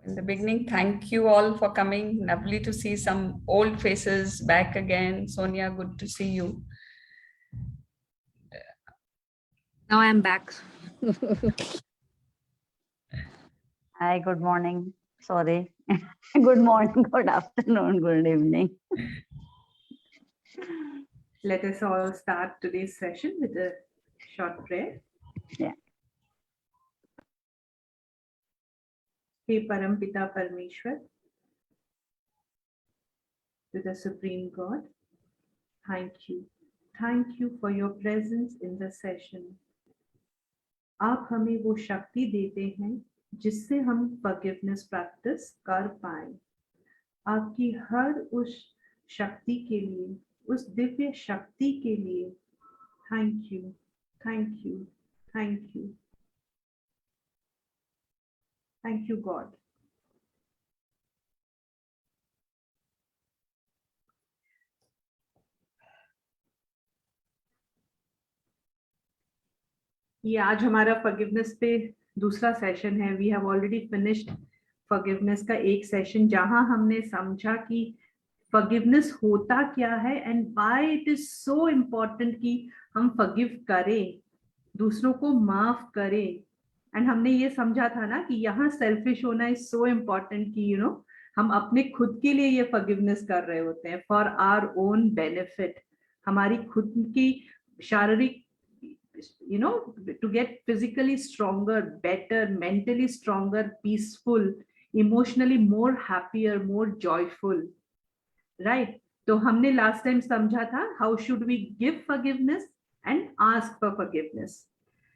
in the beginning. Thank you all for coming. Lovely to see some old faces back again. Sonia, good to see you. Now I'm back. Hi, good morning. Sorry. Good morning, good afternoon, good evening. Let us all start today's session with a short prayer. Yeah. Hey Parampita Parmeshwar, to the Supreme God, thank you. Thank you for your presence in the session. आप हमें वो शक्ति देते हैं जिससे हम forgiveness practice कर पाए. आपकी हर उस शक्ति के लिए, उस दिव्य शक्ति के लिए thank you, thank you, thank you. Thank you, God. ये आज हमारा फॉरगिवनेस पे दूसरा सेशन है. We have already finished forgiveness का एक सेशन जहां हमने समझा कि फॉरगिवनेस होता क्या है and why it is so important कि हम फॉरगिव करें, दूसरों को माफ करें. एंड हमने ये समझा था ना कि यहाँ सेल्फिश होना इज सो इम्पोर्टेंट कि हम अपने खुद के लिए ये फॉरगिवनेस कर रहे होते हैं फॉर आवर ओन बेनिफिट. हमारी खुद की शारीरिक to get physically stronger, better, mentally stronger, peaceful, emotionally more happier, more joyful, right? तो हमने last time समझा था how should we give forgiveness and ask for forgiveness.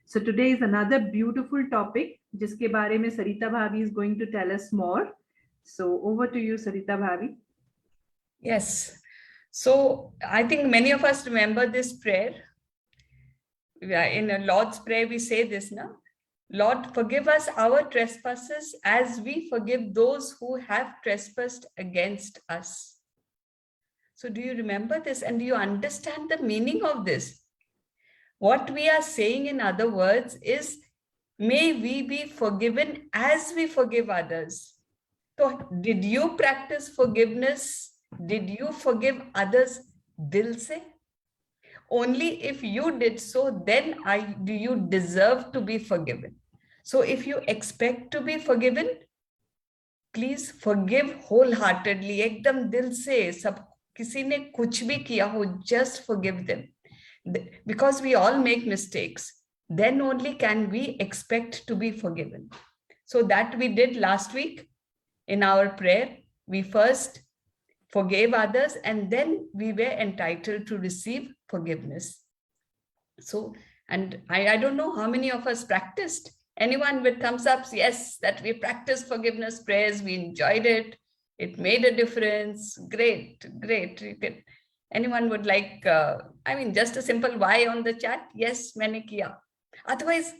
So today is another beautiful topic जिसके बारे में Sarita Bhavi is going to tell us more. So over to you, Sarita Bhavi. Yes. So I think many of us remember this prayer. In a Lord's Prayer, we say this now: Lord, forgive us our trespasses as we forgive those who have trespassed against us. So do you remember this and do you understand the meaning of this? What we are saying, in other words, is may we be forgiven as we forgive others. So did you practice forgiveness? Did you forgive others dil se? Only if you did so, then do you deserve to be forgiven. So if you expect to be forgiven, please forgive wholeheartedly, एकदम दिल से. सब किसी ने कुछ भी किया हो, just forgive them, because we all make mistakes. Then only can we expect to be forgiven. So that we did last week in our prayer. We first forgave others and then we were entitled to receive forgiveness. So, and I don't know how many of us practiced. Anyone with thumbs ups? Yes, that we practiced forgiveness prayers. We enjoyed it. It made a difference. Great, great. Anyone would like, just a simple Y on the chat? Yes, मैंने किया. Otherwise,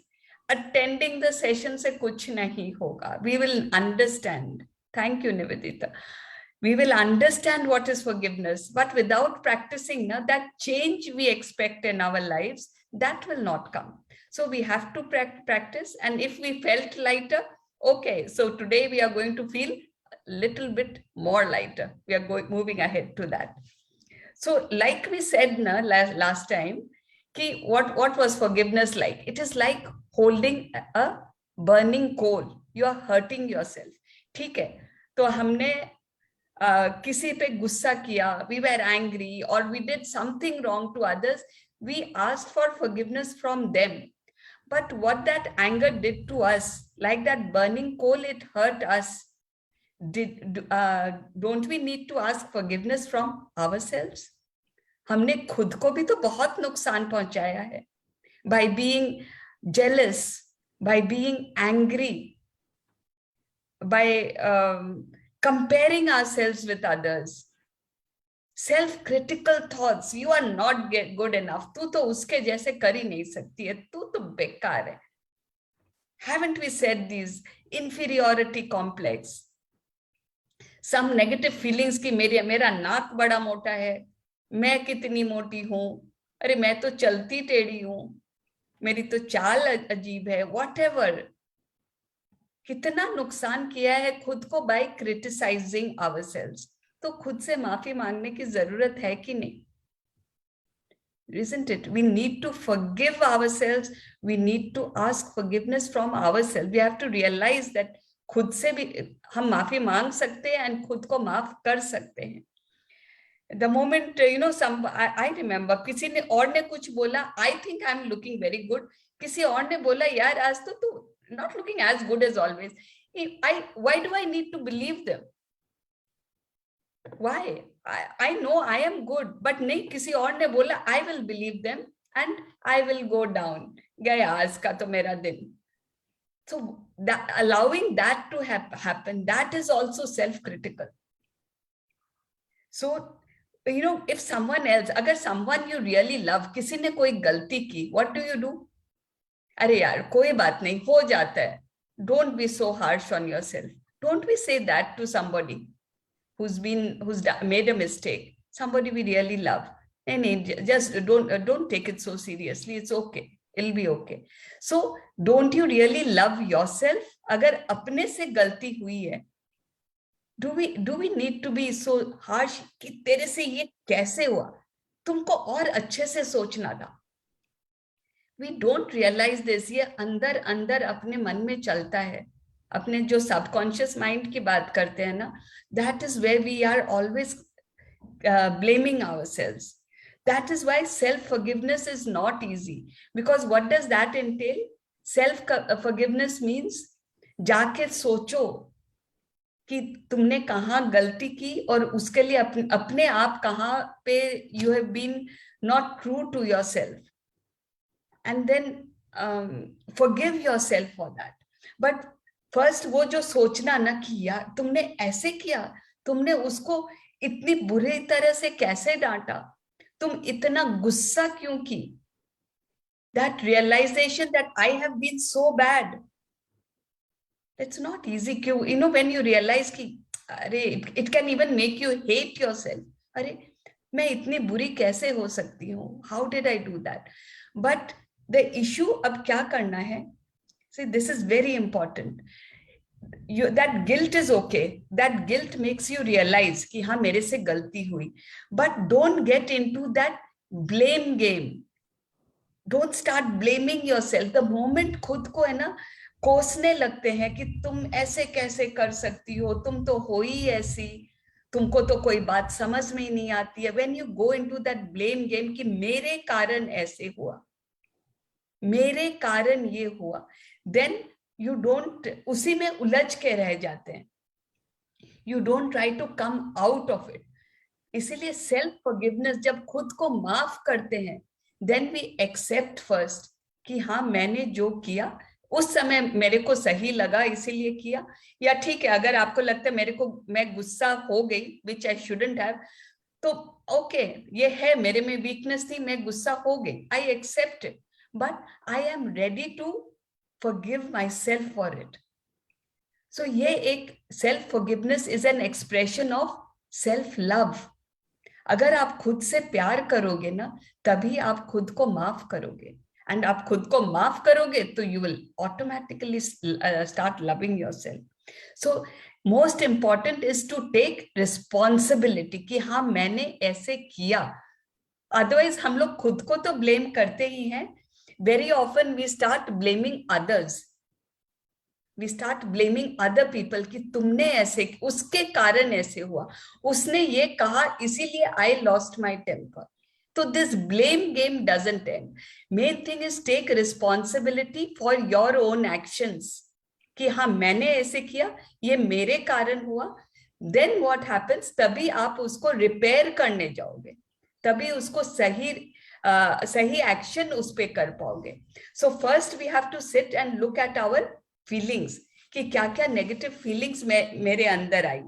attending the session से कुछ नहीं होगा. We will understand. Thank you, Nivedita. We will understand what is forgiveness, but without practicing that change we expect in our lives, that will not come. So we have to practice. And if we felt lighter, okay, so today we are going to feel a little bit more lighter. We are moving ahead to that. So like we said last time, what was forgiveness like? It is like holding a burning coal. You are hurting yourself. ठीक है, तो हमने किसी पे गुस्सा किया, we were angry, or we did something wrong to others, we asked for forgiveness from them. But what that anger did to us, like that burning coal, it hurt us. Don't we need to ask forgiveness from ourselves? हमने खुद को भी तो बहुत नुकसान पहुंचाया है by being jealous, by being angry, by comparing ourselves with others. Self-critical thoughts. You are not good enough. तू तो उसके जैसे कर ही नहीं सकती है. तू तो बेकार है. Haven't we said these? Inferiority complex. Some negative feelings कि मेरा नाक बड़ा मोटा है. मैं कितनी मोटी हूं. अरे मैं तो चलती टेढ़ी हूं. मेरी तो चाल अजीब है. Whatever. कितना नुकसान किया है खुद को बाय क्रिटिसाइजिंग आवरसेल्व्स। तो खुद से माफी मांगने की जरूरत है कि नहीं? Isn't it? We need to forgive ourselves. We need to ask forgiveness from ourselves. We have to realize that खुद से भी हम माफी मांग सकते हैं and खुद को माफ कर सकते हैं. The moment I remember किसी ने और ने कुछ बोला, I think I'm looking very good. किसी और ने बोला यार आज तो तू not looking as good as always. Why do I need to believe them? Why? I know I am good, but नहीं, किसी और ने बोला I will believe them and I will go down. गया आज का तो मेरा दिन. So that, allowing that to happen, that is also self-critical. So, if someone else, अगर someone you really love, किसी ने कोई गलती की, what do? अरे यार कोई बात नहीं, हो जाता है. Don't be so harsh on yourself. Don't we say that to somebody who's made a mistake, somebody we really love? And just don't take it so seriously. It's okay. It'll be okay. So don't you really love yourself? अगर अपने से गलती हुई है, do we need to be so harsh कि तेरे से ये कैसे हुआ? तुमको और अच्छे से सोचना था. We don't realize this. ये अंदर अंदर अपने मन में चलता है. अपने जो subconscious mind की बात करते हैं ना, that is where we are always blaming ourselves. That is why self-forgiveness is not easy. Because what does that entail? Self-forgiveness means जाके सोचो कि तुमने कहाँ गलती की और उसके लिए अपने आप कहाँ पे you have been not true to yourself. And then forgive yourself for that. But first वो जो सोचना ना कि यार तुमने ऐसे किया, तुमने उसको इतनी बुरी तरह से कैसे डांटा, तुम इतना गुस्सा क्यों की? That realization that I have been so bad. It's not easy. When you realize कि अरे it can even make you hate yourself. अरे मैं इतनी बुरी कैसे हो सकती हूँ? How did I do that? But the issue अब क्या करना है? See, this is very important. That guilt is okay. That guilt makes you realize कि हाँ मेरे से गलती हुई. But don't get into that blame game. Don't start blaming yourself. The moment खुद को है ना कोसने लगते हैं कि तुम ऐसे कैसे कर सकती हो, तुम तो हो ही ऐसी, तुमको तो कोई बात समझ में ही नहीं आती है. When you go into that blame game कि मेरे कारण ऐसे हुआ, मेरे कारण ये हुआ, then you don't, उसी में उलझ के रह जाते हैं. You don't try to come out of it. इसीलिए सेल्फ फॉरगिवनेस जब खुद को माफ करते हैं, then we accept first कि हाँ मैंने जो किया उस समय मेरे को सही लगा इसीलिए किया, या ठीक है अगर आपको लगता है मैं गुस्सा हो गई which I shouldn't have, तो ओके ये है मेरे में वीकनेस थी, मैं गुस्सा हो गई, I accept it, but I am ready to forgive myself for it. So ये एक self forgiveness is an expression of self love. अगर आप खुद से प्यार करोगे ना तभी आप खुद को माफ करोगे, and आप खुद को माफ करोगे तो you will automatically start loving yourself. So most important is to take responsibility कि हाँ मैंने ऐसे किया. Otherwise हम लोग खुद को तो blame करते ही हैं. Very often we start blaming others. We start blaming other people कि तुमने ऐसे, उसके कारण ऐसे हुआ, उसने ये कहा इसीलिए I lost my temper. So this blame game doesn't end. Main thing is take responsibility for your own actions. कि हाँ मैंने ऐसे किया, ये मेरे कारण हुआ. Then what happens? तभी आप उसको रिपेयर करने जाओगे, तभी उसको सही एक्शन उस पे कर पाओगे. So first we have to sit and look at our feelings कि क्या क्या negative feelings मेरे अंदर आई.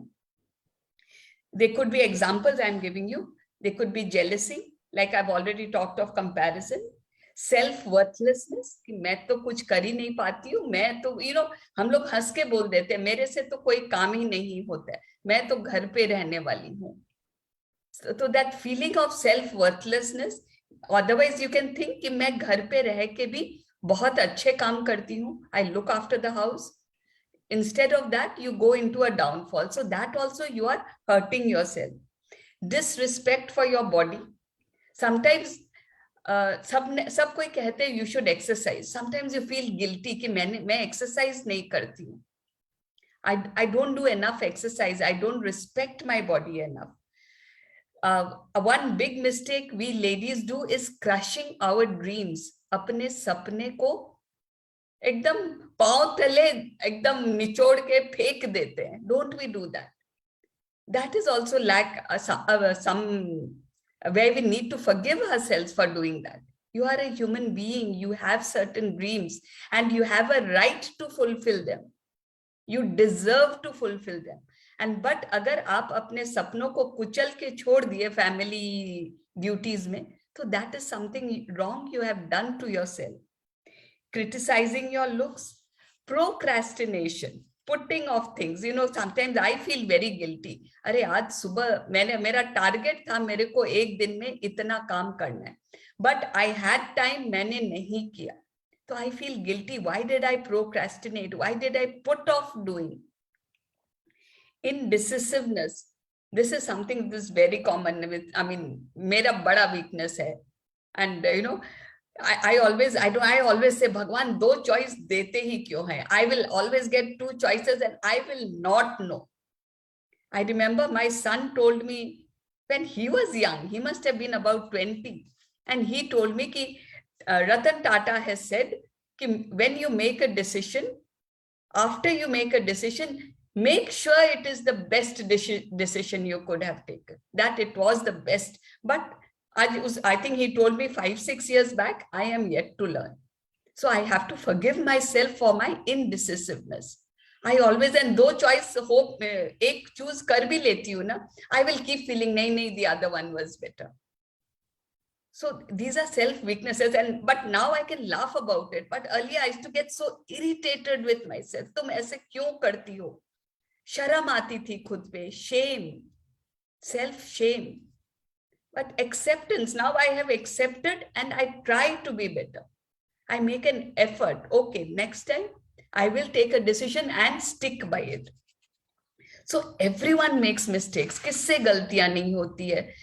They could be examples I am giving you. They could be jealousy, like I've already talked of comparison. Self-worthlessness कि मैं तो कुछ कर ही नहीं पाती हूँ, मैं तो हम लोग हंस के बोल देते हैं मेरे से तो कोई काम ही नहीं होता है, मैं तो घर पे रहने वाली हूँ. So that feeling of self-worthlessness. Otherwise you can think कि मैं घर पे रह के भी बहुत अच्छे काम करती हूँ, I look after the house. instead of that you go into a downfall. So that also you are hurting yourself. Disrespect for your body. Sometimes सब कोई कहते हैं you should exercise. Sometimes you feel guilty कि मैं exercise नहीं करती हूँ. I don't do enough exercise. I don't respect my body enough. One big mistake we ladies do is crushing our dreams. अपने सपने को एकदम पांव तले एकदम निचोड़ के फेंक देते हैं. Don't we do that? That is also some where we need to forgive ourselves for doing that. You are a human being. You have certain dreams and you have a right to fulfill them. You deserve to fulfill them. And but अगर आप अपने सपनों को कुचल के छोड़ दिए family duties में, तो that is something wrong you have done to yourself. Criticizing your looks, procrastination, putting off things. You know, sometimes I feel very guilty. अरे आज सुबह मेरा टारगेट था मेरे को एक दिन में इतना काम करना है, but I had time, मैंने नहीं किया. So I feel guilty. Why did I procrastinate? Why did I put off doing? Indecisiveness. This is something that is very common with, मेरा बड़ा weakness है. And you know, I always say, Bhagwan, दो choice देते ही क्यों है? I will always get two choices and I will not know. I remember my son told me when he was young, he must have been about 20. And he told me कि Ratan Tata has said कि when you make a decision, after you make a decision, make sure it is the best decision you could have taken, that it was the best. But I think he told me 5-6 years back, I am yet to learn. So I have to forgive myself for my indecisiveness. I always, and दो choice hope एक choose कर भी लेती हूँ ना, I will keep feeling नहीं, the other one was better. So these are self weaknesses, but now I can laugh about it. But earlier I used to get so irritated with myself. तुम ऐसे क्यों करती हो? शर्म आती थी खुद पे, shame, self shame. But acceptance, now I have accepted and I try to be better. I make an effort. Okay, next time I will take a decision and stick by it. So everyone makes mistakes. किससे गलतियां नहीं होती है?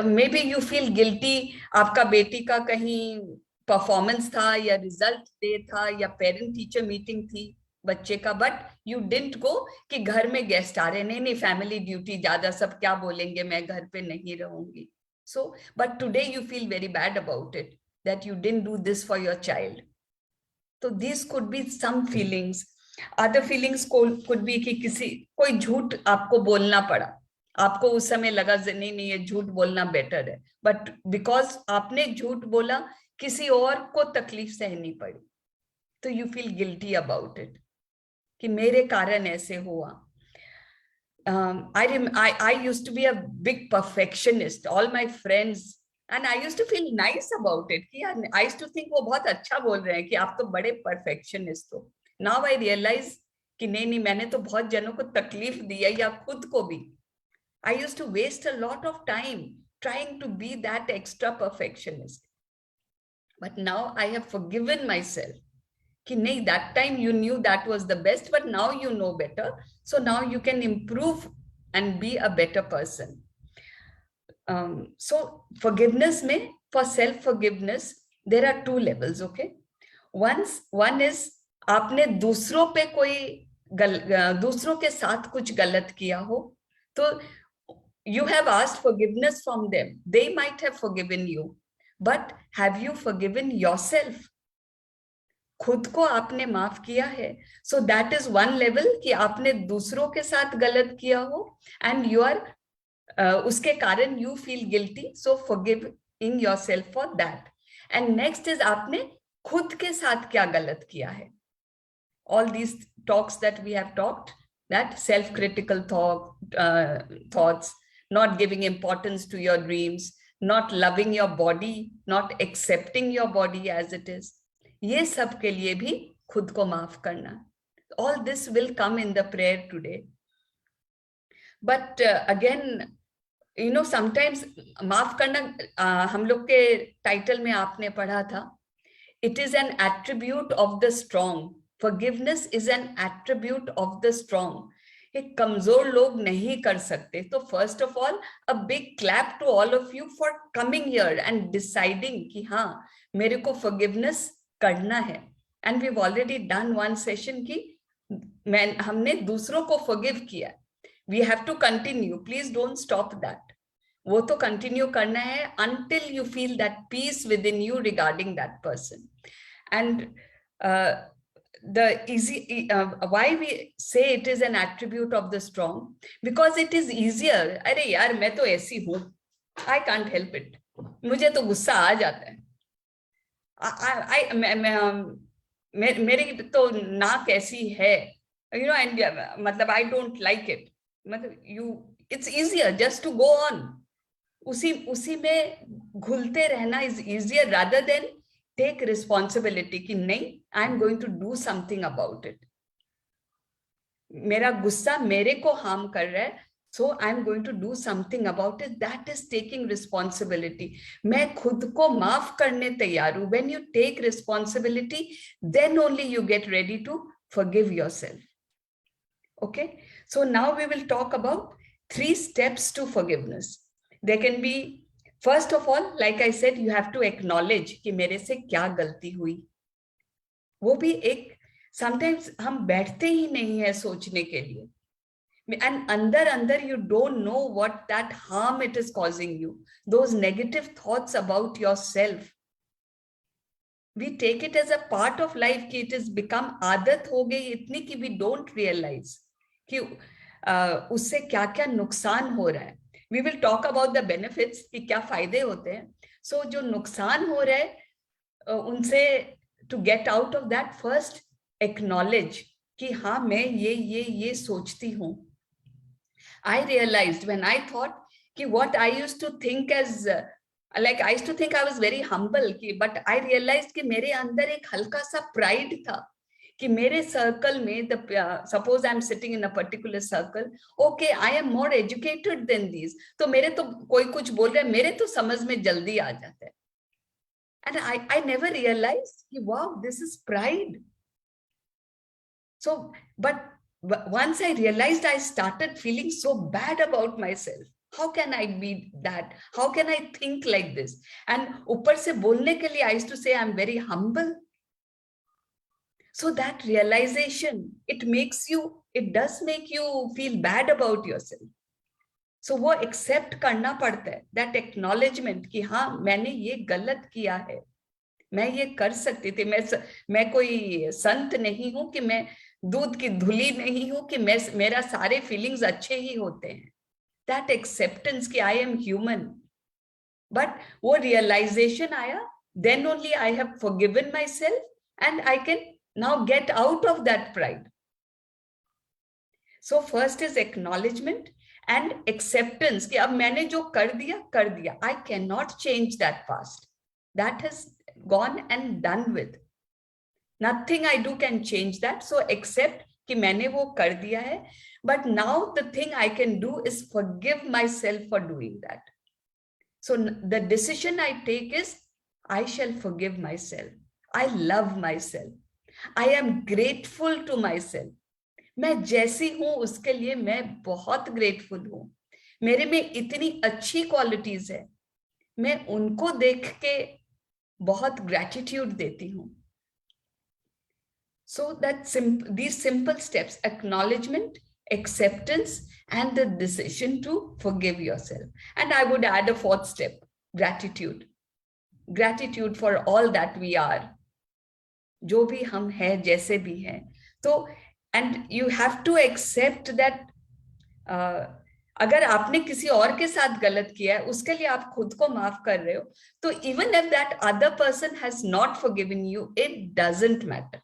Maybe you feel guilty. आपका बेटी का कहीं performance था या result day था या parent teacher meeting थी बच्चे का, but you didn't go कि घर में guest आ रहे, नहीं family duty ज्यादा, सब क्या बोलेंगे, मैं घर पे नहीं रहूंगी. So, but today you feel very bad about it, that you didn't do this for your child. So these could be some feelings. Other feelings could be कि कोई झूठ आपको बोलना पड़ा, आपको उस समय लगा नहीं ये झूठ बोलना बेटर है, बट बिकॉज आपने झूठ बोला किसी और को तकलीफ सहनी पड़ी, तो you feel guilty about it कि मेरे कारण ऐसे हुआ. I used to be a big perfectionist. All my friends, and I used to feel nice about it. I used to think वो बहुत अच्छा बोल रहे हैं कि आप तो बड़े perfectionist हो. Now I realize कि नहीं मैंने तो बहुत जनों को तकलीफ दी है या खुद को भी. I used to waste a lot of time trying to be that extra perfectionist. But now I have forgiven myself. कि नहीं, that time you knew that was the best, but now you know better. So now you can improve and be a better person. So forgiveness में, for self-forgiveness, there are two levels, okay? One is आपने दूसरों पे दूसरों के साथ कुछ गलत किया हो, तो you have asked forgiveness from them. They might have forgiven you, but have you forgiven yourself? खुद को आपने माफ किया है. So that is one level कि आपने दूसरों के साथ गलत किया हो and you are उसके कारण you feel guilty, so forgiving yourself for that. And next is आपने खुद के साथ क्या गलत किया है. All these talks that we have talked, that self-critical thoughts, not giving importance to your dreams, not loving your body, not accepting your body as it is. ये सब के लिए भी खुद को माफ करना. All this will come in the prayer today. But again, you know, sometimes माफ करना हम लोग के टाइटल में आपने पढ़ा था, it is an attribute of the strong. forgiveness is an attribute of the strong. एक कमजोर लोग नहीं कर सकते. तो first of all, a big clap to all of you for coming here and deciding कि हाँ मेरे को forgiveness करना है. And we've already done one session कि हमने दूसरों को forgive किया. We have to continue. Please don't stop that. वो तो कंटिन्यू करना है until you feel that peace within you regarding that person. And the easy why we say it is an attribute of the strong, because it is easier. अरे यार मैं तो ऐसी हूँ, I can't help it, मुझे तो गुस्सा आ जाता है, मेरी तो नाक ऐसी है, you know, and मतलब I don't like it, मतलब it's easier just to go on. उसी में घुलते रहना is easier rather than take responsibility कि नहीं, I am going to do something about it. मेरा गुस्सा मेरे को harm कर रहा है, so I am going to do something about it. That is taking responsibility. मैं खुद को माफ करने तैयार हूँ. When you take responsibility, then only you get ready to forgive yourself. Okay, so now we will talk about 3 steps to forgiveness. There can be, first of all, like I said, you have to acknowledge कि मेरे से क्या गलती हुई. वो भी एक, sometimes हम बैठते ही नहीं है सोचने के लिए. And under you don't know what that harm it is causing you. Those negative thoughts about yourself. We take it as a part of life कि it has become आदत हो गई इतनी कि we don't realize कि उससे क्या क्या नुकसान हो रहा है. We will talk about the benefits कि क्या फायदे होते हैं. So जो नुकसान हो रहा है उनसे to get out of that, first acknowledge कि हाँ मैं ये सोचती हूँ. I realized when I thought कि what I used to think as like I used to think I was very humble कि, but I realized कि मेरे अंदर एक हल्का सा pride था कि मेरे सर्कल में, suppose I'm sitting in a particular circle, okay, I am more educated than these, तो मेरे तो कोई कुछ बोल रहा है, मेरे तो समझ में जल्दी आ जाता है. And I never realized कि wow, this is pride. So, but once I realized, I started feeling so bad about myself. How can I be that? How can I think like this? And ऊपर से बोलने के लिए I used to say I'm very humble. So that realization, it does make you feel bad about yourself. So वो accept करना पड़ता है, that acknowledgement कि हाँ मैंने ये गलत किया है, मैं ये कर सकती थी, मैं कोई संत नहीं हूँ कि मैं दूध की धुली नहीं हूँ कि मेरा सारे फीलिंग्स अच्छे ही होते हैं. That acceptance कि I am human. But वो realization आया, then only I have forgiven myself and I can now get out of that pride. So first is acknowledgement and acceptance कि अब मैंने जो कर दिया. I cannot change that past. That has gone and done with. Nothing I do can change that. So accept कि मैंने वो कर दिया है. But now the thing I can do is forgive myself for doing that. So the decision I take is I shall forgive myself. I love myself. I am grateful to myself. मैं जैसी हूं उसके लिए मैं बहुत grateful हूं. मेरे में इतनी अच्छी qualities है, मैं उनको देख के बहुत gratitude देती हूं. So that these simple steps, acknowledgement, acceptance, and the decision to forgive yourself. And I would add a 4th step, gratitude. Gratitude for all that we are. जो भी हम हैं, जैसे भी हैं. तो and you have to accept that अगर आपने किसी और के साथ गलत किया है, उसके लिए आप खुद को माफ कर रहे हो, तो even if that other person has not forgiven you, it doesn't matter.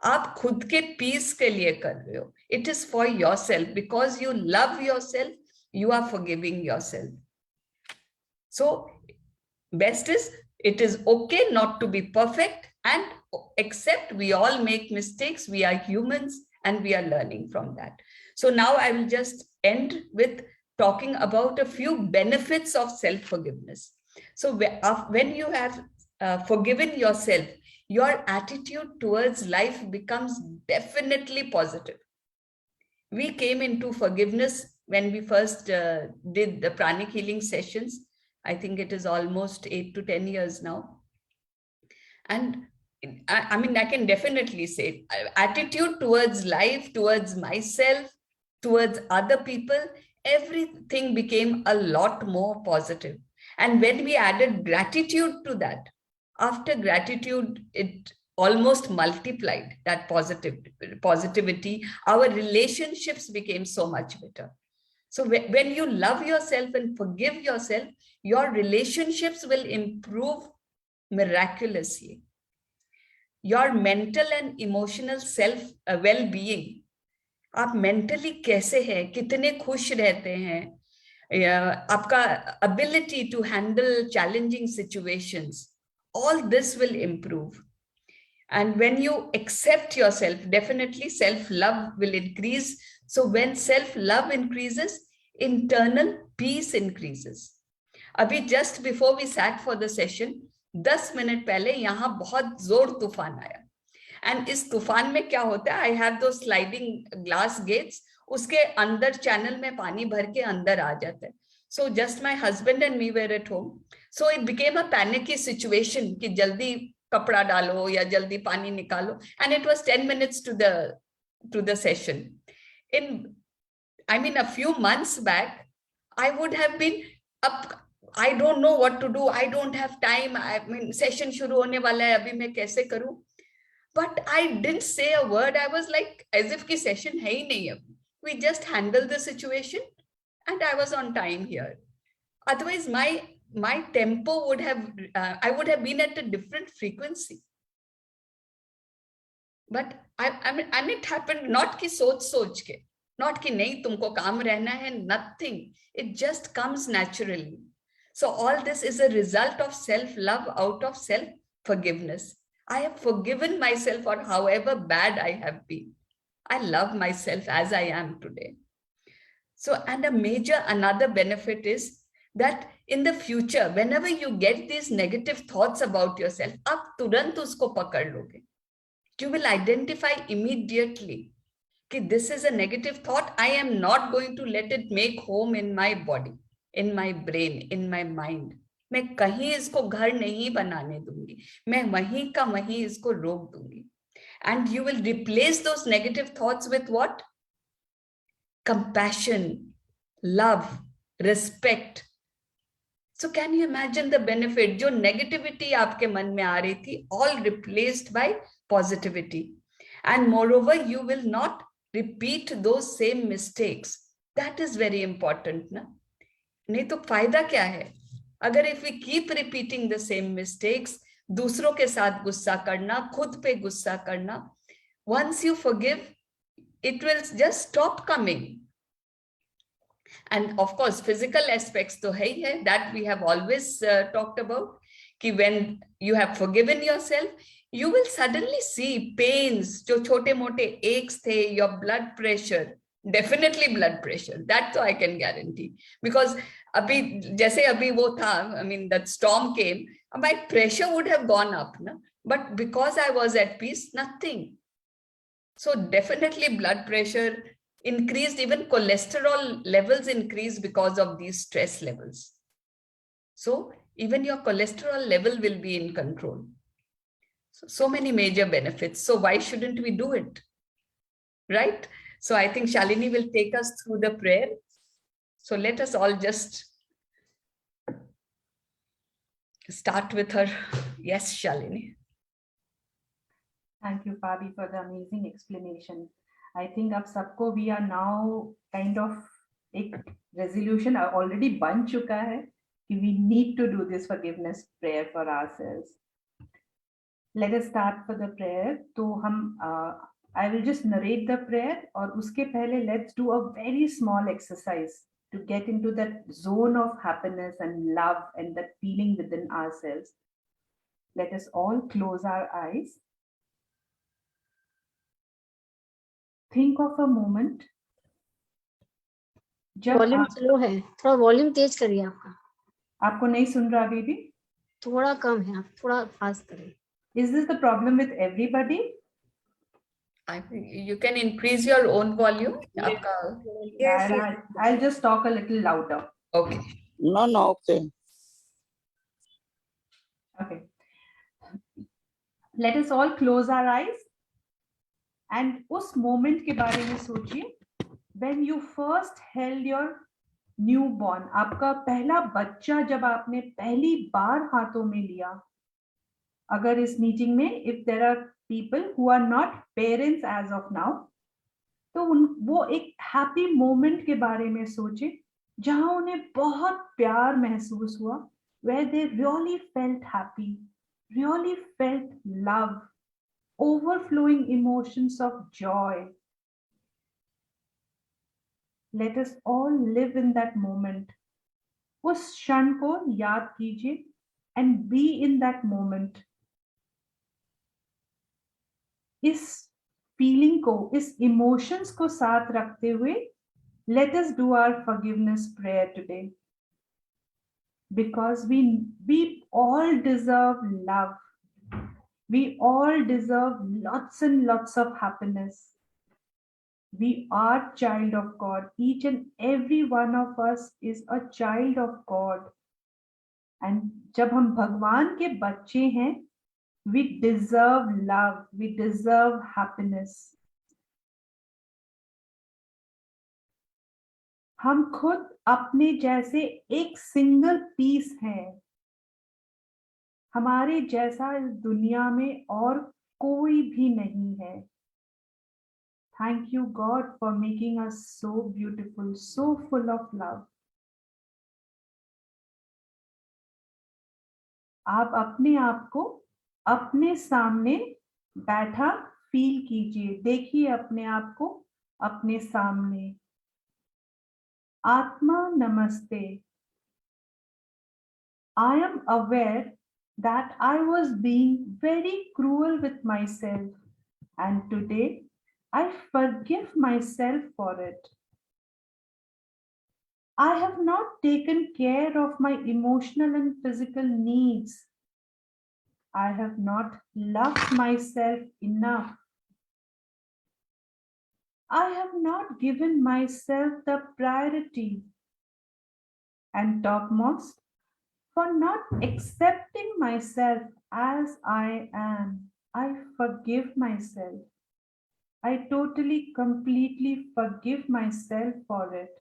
आप खुद के पीस के लिए कर रहे हो. It is for yourself, because you love yourself, you are forgiving yourself. So best is, it is okay not to be perfect, and accept we all make mistakes, we are humans and we are learning from that. So now I will just end with talking about a few benefits of self-forgiveness. So when you have forgiven yourself, your attitude towards life becomes definitely positive. We came into forgiveness when we first did the pranic healing sessions. I think it is almost 8 to 10 years now. And I mean, I can definitely say attitude towards life, towards myself, towards other people, everything became a lot more positive. And when we added gratitude to that, after gratitude, it almost multiplied that positivity. Our relationships became so much better. So when you love yourself and forgive yourself, your relationships will improve miraculously. Your mental and emotional self well-being, आप mentally कैसे हैं, कितने खुश रहते हैं, आपका ability to handle challenging situations, all this will improve. And when you accept yourself, definitely self-love will increase. So when self-love increases, internal peace increases. अभी just before we sat for the session, 10 minute पहले यहाँ बहुत जोर तूफान आया. And इस तूफान में क्या होता है, आई हैव दो स्लाइडिंग ग्लास गेट्स, उसके अंदर चैनल में पानी भर के अंदर आ जाता है. So just my husband and me were at home, so it became a panicky situation कि जल्दी कपड़ा डालो या जल्दी पानी निकालो. And it was 10 minutes to the session. In I mean a few months back I would have been up, I don't know what to do, I don't have time, I mean session शुरू होने वाला है, अभी मैं कैसे करूं. But I didn't say a word. I was like as if ki session hai hi nahi ab. We just handled the situation and I was on time here. Otherwise my tempo would have, I would have been at a different frequency. But I mean, and it happened not ki soch ke, not ki nahi tumko kaam rehna hai, nothing. It just comes naturally. So all this is a result of self-love, out of self-forgiveness. I have forgiven myself for however bad I have been. I love myself as I am today. So, and another benefit is that in the future, whenever you get these negative thoughts about yourself, आप तुरंत उसको पकड़ लोगे. You will identify immediately कि this is a negative thought. I am not going to let it make home in my body, in my brain, in my mind. मैं कहीं इसको घर नहीं बनाने दूंगी, मैं वहीं का वहीं इसको रोक दूंगी. And you will replace those negative thoughts with what? Compassion, love, respect. So can you imagine the benefit? जो negativity आपके मन में आ रही थी, all replaced by positivity. And moreover, you will not repeat those same mistakes. That is very important, ना? नहीं तो फायदा क्या है अगर if we keep repeating the same mistakes, दूसरों के साथ गुस्सा करना, खुद पे गुस्सा करना. Once you forgive, it will just stop coming. And of course, physical aspects तो है ही है, that we have always talked about, कि when you have forgiven yourself, you will suddenly see pains, जो छोटे मोटे aches थे, your blood pressure, definitely blood pressure, that तो I can guarantee. Because अभी जैसे अभी वो था, I mean that storm came, my pressure would have gone up, na? But because I was at peace, nothing. So definitely blood pressure increased, even cholesterol levels increased because of these stress levels. So even your cholesterol level will be in control. So many major benefits. So why shouldn't we do it? Right? So I think Shalini will take us through the prayer. So let us all just start with her. Yes, Shalini. Thank you, Fabi, for the amazing explanation. I think अब सबको we are now kind of एक resolution already बन चुका है कि we need to do this forgiveness prayer for ourselves. Let us start for the prayer. तो हम I will just narrate the prayer और उसके पहले let's do a very small exercise to get into that zone of happiness and love and that feeling within ourselves. Let us all close our eyes. Think of a moment. जब volume slow है, थोड़ा volume तेज करिए. आपका आपको नहीं सुन रहा अभी भी? थोड़ा कम है, आप थोड़ा फास्ट करें. Is this the problem with everybody? I think you can increase your own volume. Yes, yes. I'll just talk a little louder. Okay. No, okay. Okay. Let us all close our eyes and उस moment के बारे में सोचिए when you first held your newborn, आपका पहला बच्चा जब आपने पहली बार हाथों में लिया. अगर इस मीटिंग में if there are people who are not parents as of now, तो वो एक हैप्पी मोमेंट के बारे में सोचे जहां उन्हें बहुत प्यार महसूस हुआ, where they really felt happy, really felt love, overflowing emotions of joy. Let us all live in that moment. उस क्षण को याद कीजिए and be in that moment. इस फीलिंग को, इस इमोशंस को साथ रखते हुए let us do our forgiveness prayer today, because we all deserve love. We all deserve lots and lots of happiness. We are child of God. Each and every one of us is a child of God. And जब हम भगवान के बच्चे हैं, we deserve love. We deserve happiness. हम खुद अपने जैसे एक सिंगल पीस हैं. हमारे जैसा इस दुनिया में और कोई भी नहीं है. Thank you, God, for making us so beautiful, so full of love. आप अपने आप को अपने सामने बैठा फील कीजिए. देखिए अपने आप को अपने सामने. Atma Namaste. I am aware that I was being very cruel with myself, and today I forgive myself for it. I have not taken care of my emotional and physical needs. I have not loved myself enough. I have not given myself the priority. And topmost, for not accepting myself as I am, I forgive myself. I totally, completely forgive myself for it.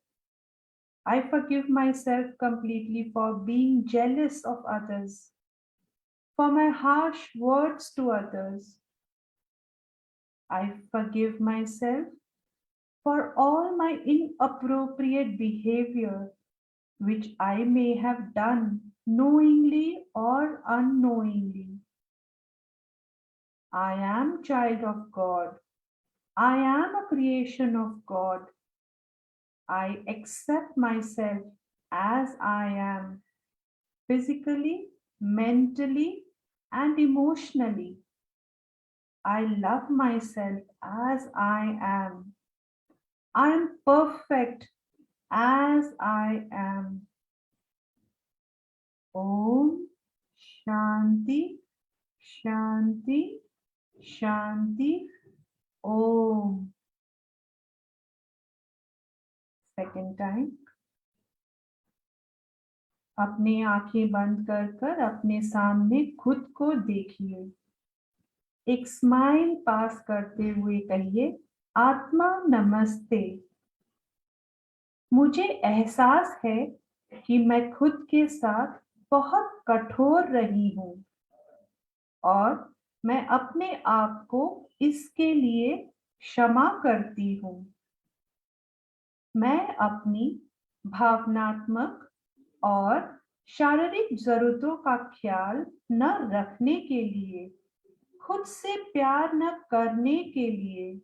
I forgive myself completely for being jealous of others, for my harsh words to others. I forgive myself for all my inappropriate behavior, which I may have done knowingly or unknowingly. I am child of God. I am a creation of God. I accept myself as I am, physically, mentally, and emotionally. I love myself as I am. I am perfect as I am. Om Shanti, Shanti, Shanti, Om. Second time. अपने आंखें बंद कर अपने सामने खुद को देखिए. एक स्माइल पास करते हुए कहिए, आत्मा नमस्ते. मुझे एहसास है कि मैं खुद के साथ बहुत कठोर रही हूं और मैं अपने आप को इसके लिए क्षमा करती हूं. मैं अपनी भावनात्मक और शारीरिक जरूरतों का ख्याल न रखने के लिए, खुद से प्यार न करने के लिए,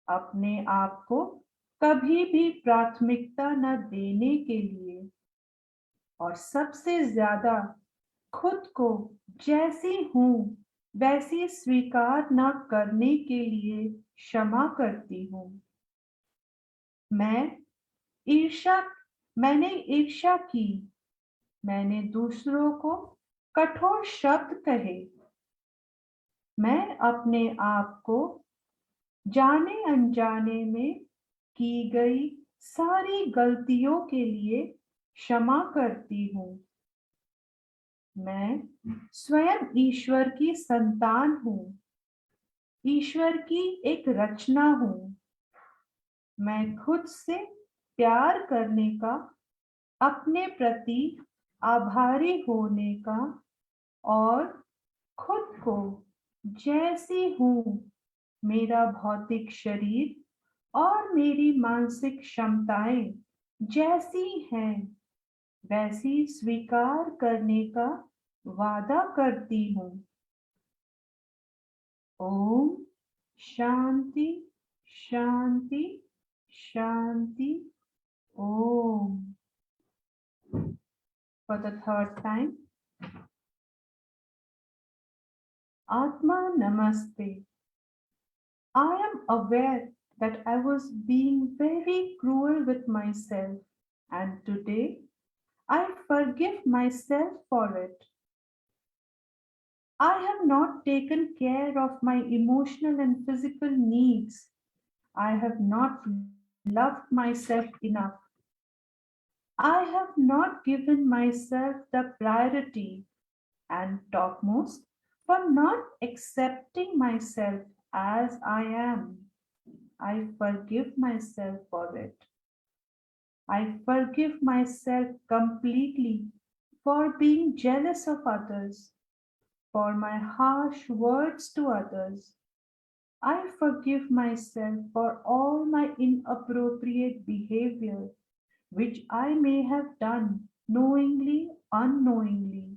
अपने आप को कभी भी प्राथमिकता न देने के लिए और सबसे ज्यादा खुद को जैसी हूं वैसी स्वीकार न करने के लिए क्षमा करती हूं. मैंने ईर्ष्या की. मैंने दूसरों को कठोर शब्द कहे. मैं अपने आप को जाने अनजाने में की गई सारी गलतियों के लिए क्षमा करती हूँ। मैं स्वयं ईश्वर की संतान हूँ, ईश्वर की एक रचना हूँ। मैं खुद से प्यार करने का, अपने प्रति आभारी होने का और खुद को जैसी हूँ, मेरा भौतिक शरीर और मेरी मानसिक क्षमताएं जैसी हैं वैसी स्वीकार करने का वादा करती हूँ। ओम शांति शांति Shanti Om. For the third time, Atma Namaste. I am aware that I was being very cruel with myself, and today I forgive myself for it. I have not taken care of my emotional and physical needs. I have not loved myself enough. I have not given myself the priority, and topmost, for not accepting myself as I am. I forgive myself for it. I forgive myself completely for being jealous of others, for my harsh words to others. I forgive myself for all my inappropriate behavior, which I may have done knowingly, unknowingly.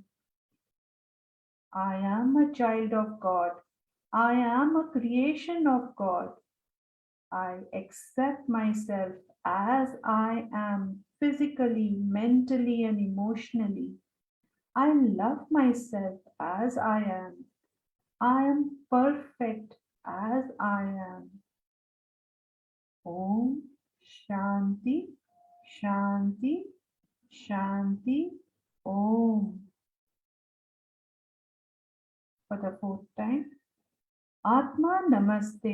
I am a child of God. I am a creation of God. I accept myself as I am physically, mentally, and emotionally. I love myself as I am. I am perfect as I am. Om Shanti Shanti Shanti Om. For the fourth time, आत्मा नमस्ते।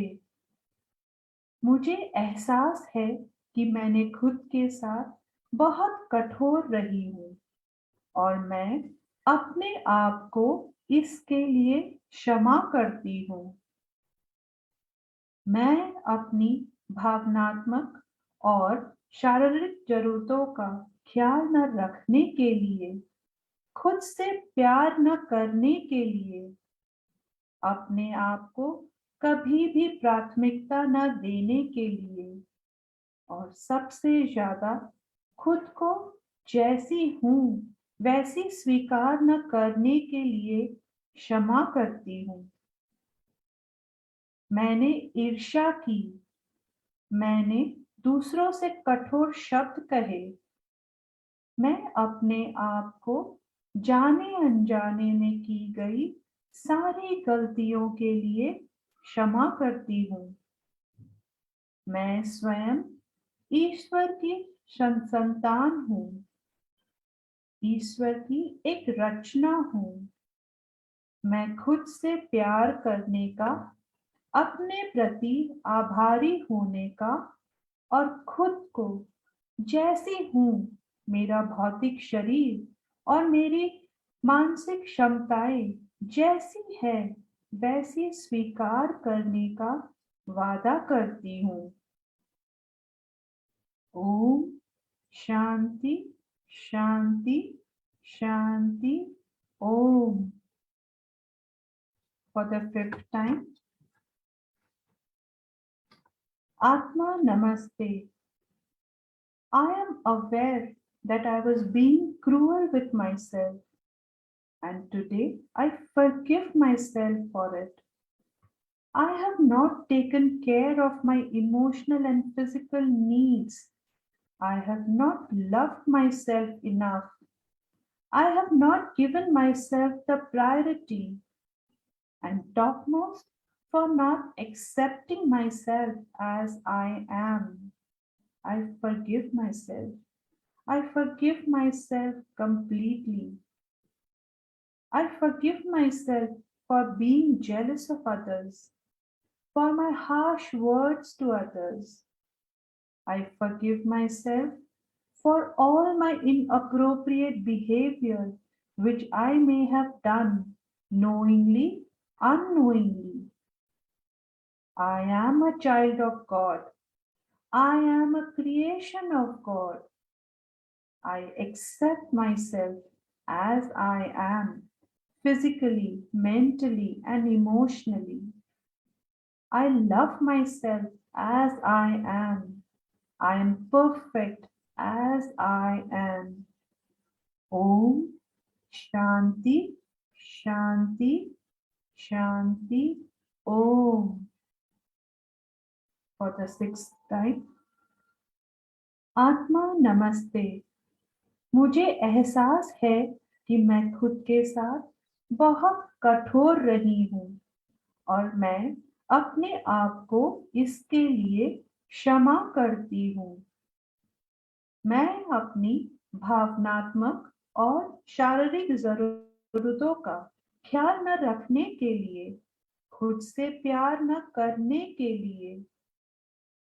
मुझे एहसास है कि मैंने खुद के साथ बहुत कठोर रही हूँ और मैं अपने आप को इसके लिए क्षमा करती हूँ। मैं अपनी भावनात्मक और शारीरिक जरूरतों का ख्याल न रखने के लिए, खुद से प्यार न करने के लिए, अपने आप को कभी भी प्राथमिकता न देने के लिए और सबसे ज्यादा खुद को जैसी हूं वैसी स्वीकार न करने के लिए क्षमा करती हूँ। मैंने ईर्ष्या की, मैंने दूसरों से कठोर शब्द कहे, मैं अपने आप को जाने अनजाने में की गई सारी गलतियों के लिए क्षमा करती हूँ। मैं स्वयं ईश्वर की संतान हूँ, ईश्वर की एक रचना हूँ। मैं खुद से प्यार करने का, अपने प्रति आभारी होने का और खुद को जैसी हूँ, मेरा भौतिक शरीर और मेरी मानसिक क्षमताएं जैसी है वैसी स्वीकार करने का वादा करती हूँ। ओम शांति शांति Shanti Om. For the fifth time, Atma Namaste. I am aware that I was being cruel with myself, and today I forgive myself for it. I have not taken care of my emotional and physical needs. I have not loved myself enough. I have not given myself the priority, and topmost, for not accepting myself as I am. I forgive myself. I forgive myself completely. I forgive myself for being jealous of others, for my harsh words to others. I forgive myself for all my inappropriate behavior which I may have done knowingly, unknowingly. I am a child of God. I am a creation of God. I accept myself as I am, physically, mentally, and emotionally. I love myself as I am. I am perfect as I am. Om Shanti, Shanti, Shanti, Om. For the sixth time. आत्मा नमस्ते। मुझे एहसास है कि मैं खुद के साथ बहुत कठोर रही हूँ और मैं अपने आप को इसके लिए क्षमा करती हूँ। मैं अपनी भावनात्मक और शारीरिक जरूरतों का ख्याल न रखने के लिए, खुद से प्यार न करने के लिए,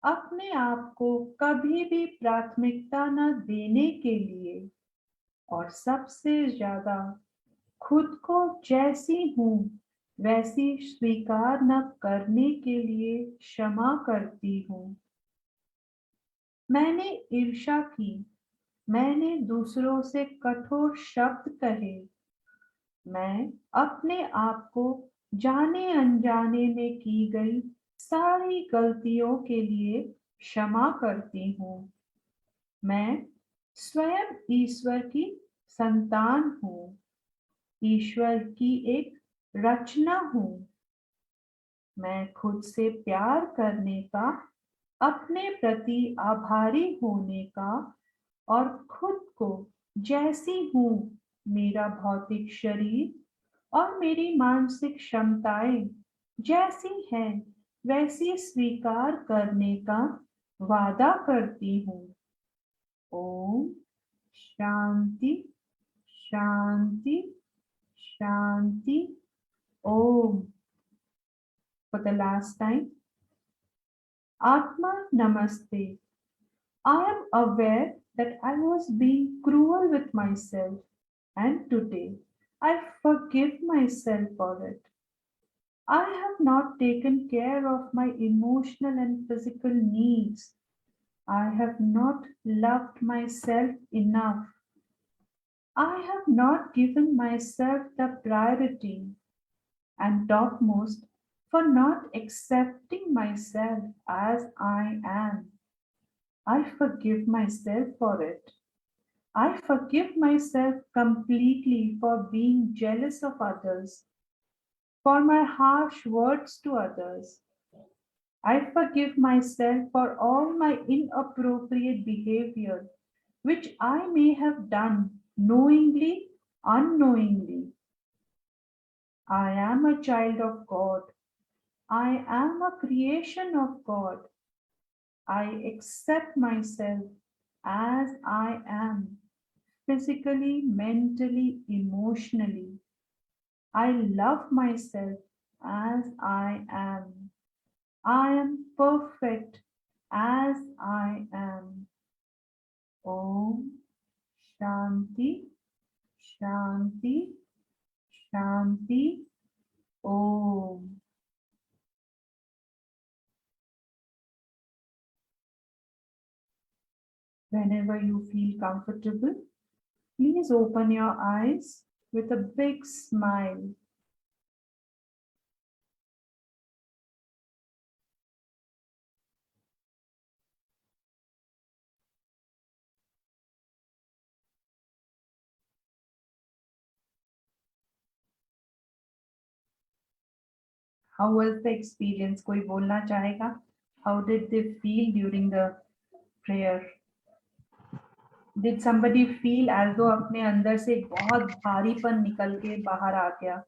अपने आप को कभी भी प्राथमिकता न देने के लिए और सबसे ज्यादा खुद को जैसी हूं वैसी स्वीकार न करने के लिए क्षमा करती हूँ। मैंने ईर्ष्या की, मैंने दूसरों से कठोर शब्द कहे, मैं अपने आप को जाने अनजाने में की गई सारी गलतियों के लिए क्षमा करती हूँ। मैं स्वयं ईश्वर की संतान हूँ, ईश्वर की एक रचना हूँ। मैं खुद से प्यार करने का, अपने प्रति आभारी होने का और खुद को जैसी हूँ, मेरा भौतिक शरीर और मेरी मानसिक क्षमताएं जैसी हैं वैसी स्वीकार करने का वादा करती हूँ। ओम शांति शांति Shanti Om. For the last time. Atma Namaste. I am aware that I was being cruel with myself, and today I forgive myself for it. I have not taken care of my emotional and physical needs. I have not loved myself enough. I have not given myself the priority, and topmost, for not accepting myself as I am. I forgive myself for it. I forgive myself completely for being jealous of others, for my harsh words to others. I forgive myself for all my inappropriate behavior, which I may have done knowingly, unknowingly. I am a child of God. I am a creation of God. I accept myself as I am, physically, mentally, emotionally. I love myself as I am. I am perfect as I am. Om Shanti, Shanti, Shanti, Om. Whenever you feel comfortable, please open your eyes with a big smile. How was the experience? कोई बोलना चाहेगा? How did they feel during the prayer? Did somebody feel as though अपने अंदर से एक बहुत भारीपन निकल के बाहर आ गया?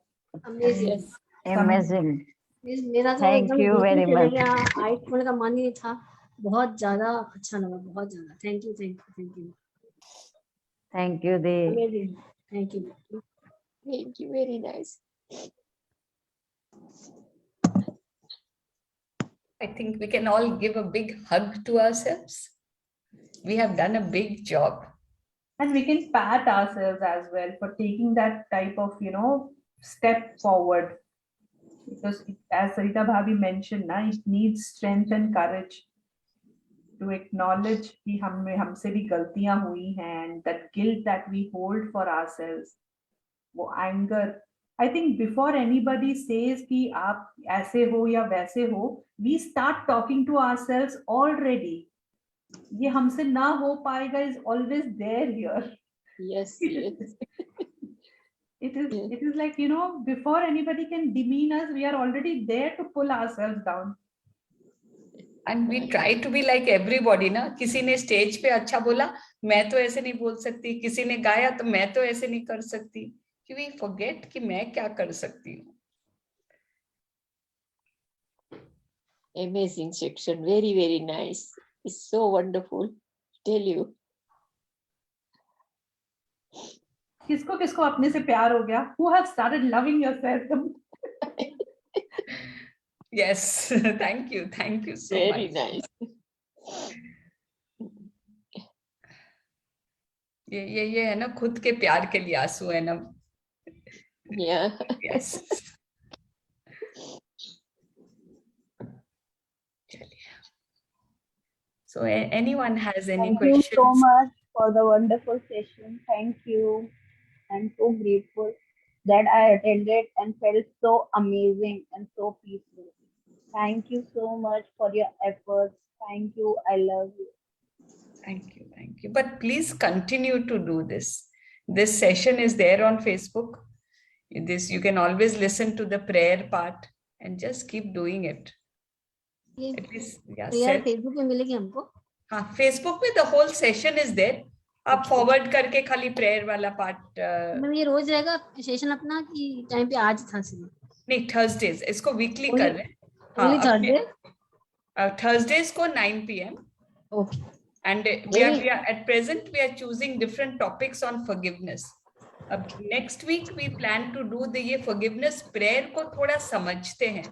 Amazing. Amazing. मेरा तो Thank एकदम you बिल्कुल very चला much. गया, हाइट खोलने का मन ही नहीं था। बहुत ज्यादा अच्छा लगा, बहुत ज्यादा। Thank you, thank you, thank you. Thank you, Dee. Amazing, thank you. Thank you, very nice. I think we can all give a big hug to ourselves. We have done a big job. And we can pat ourselves as well for taking that type of, step forward. Because as Sarita Bhabi mentioned, it needs strength and courage to acknowledge कि हमसे भी गलतियां हुई हैं, and that guilt that we hold for ourselves, वो anger. I think before anybody says कि आप ऐसे हो या वैसे हो, we start talking to ourselves already. ये हमसे ना हो पाएगा is always there here. Yes, yes. It is like, before anybody can demean us, we are already there to pull ourselves down. And we try to be like everybody ना. किसी ने stage पे अच्छा बोला, मैं तो ऐसे नहीं बोल सकती. किसी ने गाया तो मैं तो ऐसे नहीं कर सकती. कि we forget कि मैं क्या कर सकती हूँ. Amazing section, very, very nice. It's so wonderful. Tell you. किसको किसको अपने से प्यार हो गया? Who have started loving yourself? Yes, thank you so Very much. Very nice. ये है ना, खुद के प्यार के लिए आंसू है ना. Yeah. Yes. So anyone has any Thank you questions? so much for the wonderful session. Thank you. I'm so grateful that I attended and felt so amazing and so peaceful. Thank you so much for your efforts. Thank you. I love you. Thank you. But please continue to do this. This session is there on Facebook. You can always listen to the prayer part and just keep doing it. At least, prayer Facebook पे मिलेगी हमको. हाँ, Facebook में the whole session is there. आप forward करके खाली prayer वाला part. मैं ये रोज रहेगा सेशन अपना कि टाइम पे आज था सिर्फ. नहीं, Thursdays. इसको weekly कर रहे हैं. Only Thursday? Thursdays को 9 p.m. Okay. And we are at present we are choosing different topics on forgiveness. Next week we plan to do the ये forgiveness prayer को थोड़ा समझते हैं.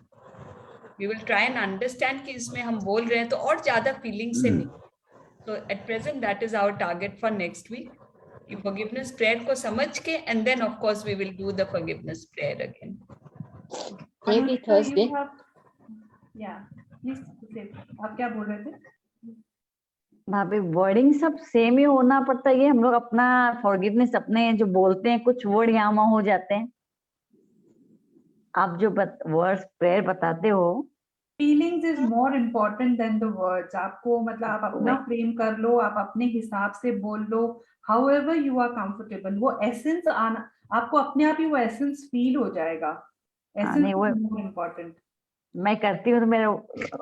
We will try and understand कि इसमें हम बोल रहे हैं तो और ज़्यादा feeling से नहीं. So at present that is our target for next week. ये forgiveness prayer को समझ के and then of course we will do the forgiveness prayer again. Maybe Thursday. Yeah, please say. आप क्या बोल रहे थे? भाभी वर्डिंग सब सेम ही होना पड़ता है. ये हम लोग अपना फॉरगिवनेस अपने जो बोलते हैं कुछ वर्ड यहाँ वहाँ हो जाते हैं. आप जो वर्ड्स प्रेयर बताते हो, feelings is more important then the words. आपको मतलब आप अपना फ्रेम कर लो, आप अपने हिसाब से बोल लो, हाउएवर यू आर कंफर्टेबल. वो एसेंस आना, आपको अपने आप ही वो एसेंस फील हो जाएगा. Essence is more important. मैं करती हूँ तो मेरे